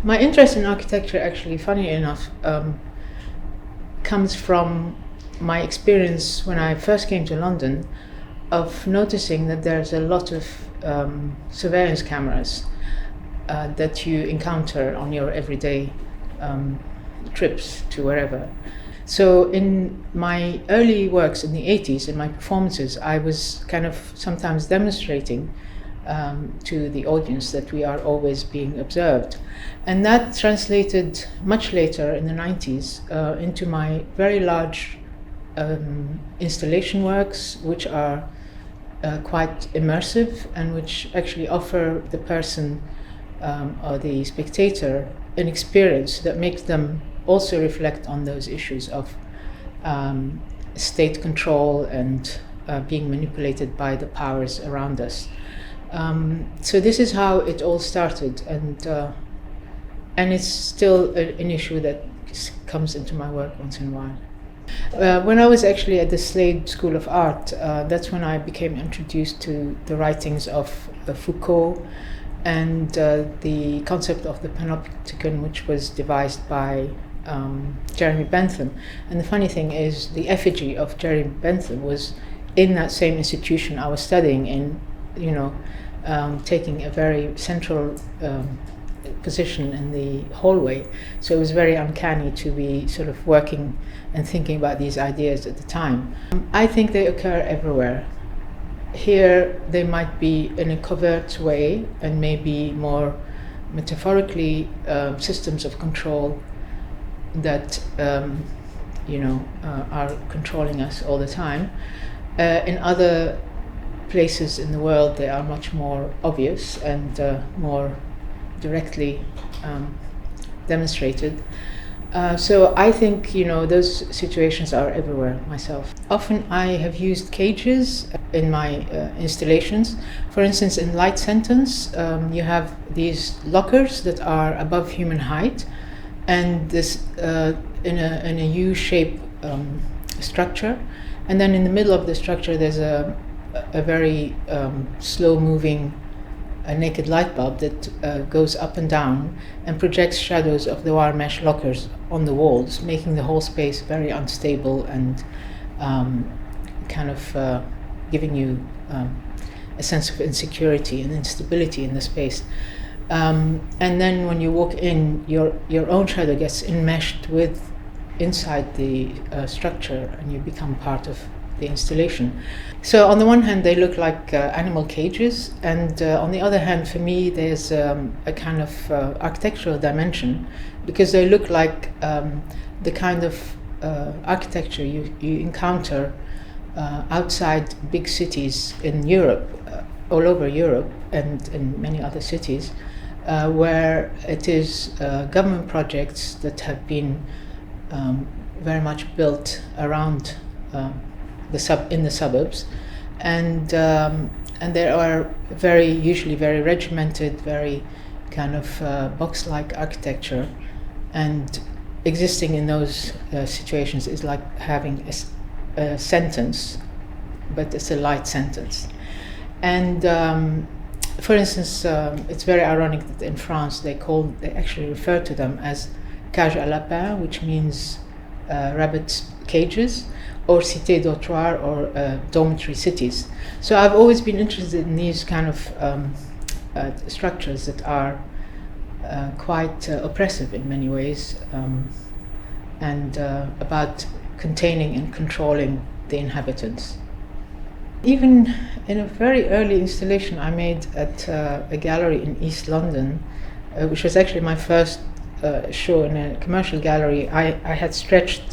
My interest in architecture, actually, funny enough, comes from my experience when I first came to London of noticing that there's a lot of surveillance cameras that you encounter on your everyday trips to wherever. So in my early works in the 80s, in my performances, I was kind of sometimes demonstrating to the audience that we are always being observed. And that translated much later in the 90s into my very large installation works, which are quite immersive and which actually offer the person or the spectator an experience that makes them also reflect on those issues of state control and being manipulated by the powers around us. So this is how it all started, and it's still an issue that comes into my work once in a while. When I was actually at the Slade School of Art, that's when I became introduced to the writings of Foucault and the concept of the panopticon, which was devised by Jeremy Bentham. And the funny thing is, the effigy of Jeremy Bentham was in that same institution I was studying in, taking a very central position in the hallway. So it was very uncanny to be sort of working and thinking about these ideas at the time. I think they occur everywhere. Here they might be in a covert way and maybe more metaphorically systems of control that are controlling us all the time. In other places in the world they are much more obvious and more directly demonstrated. So I think those situations are everywhere myself. Often I have used cages in my installations. For instance, in Light Sentence, you have these lockers that are above human height, and this in a U-shaped structure, and then in the middle of the structure there's a very slow-moving naked light bulb that goes up and down and projects shadows of the wire mesh lockers on the walls, making the whole space very unstable and kind of giving you a sense of insecurity and instability in the space. And then when you walk in, your own shadow gets enmeshed with inside the structure, and you become part of the installation. So on the one hand, they look like animal cages, and on the other hand, for me, there's a kind of architectural dimension, because they look like the kind of architecture you encounter outside big cities in Europe, all over Europe, and in many other cities, where it is government projects that have been very much built around in the suburbs, and there are usually very regimented, very kind of box-like architecture, and existing in those situations is like having a sentence, but it's a light sentence. And for instance, it's very ironic that in France they actually refer to them as cage à lapin, which means rabbit cages, or cité dortoir, or dormitory cities. So I've always been interested in these kind of structures that are quite oppressive in many ways, and about containing and controlling the inhabitants. Even in a very early installation I made at a gallery in East London, which was actually my first show in a commercial gallery, I had stretched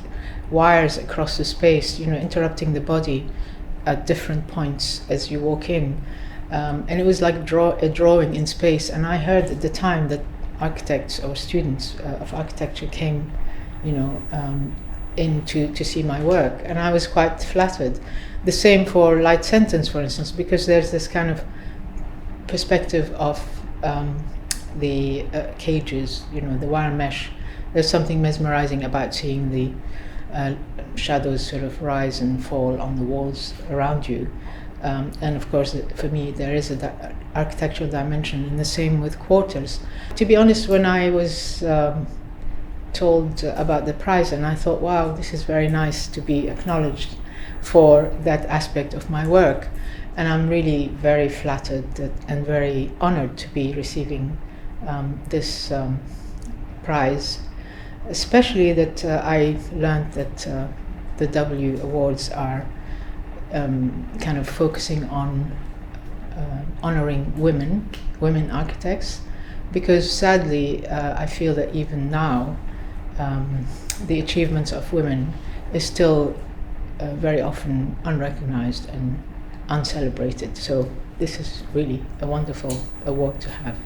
wires across the space, interrupting the body at different points as you walk in. And it was like a drawing in space. And I heard at the time that architects or students of architecture came, in to see my work. And I was quite flattered. The same for Light Sentence, for instance, because there's this kind of perspective of the cages, the wire mesh. There's something mesmerizing about seeing the shadows sort of rise and fall on the walls around you. And of course, for me, there is an architectural dimension, and the same with quarters. To be honest, when I was told about the prize, and I thought, wow, this is very nice to be acknowledged for that aspect of my work. And I'm really very flattered and very honored to be receiving this prize, especially that I learned that the W Awards are kind of focusing on honoring women architects, because sadly I feel that even now the achievements of women is still very often unrecognized and uncelebrated. So this is really a wonderful award to have.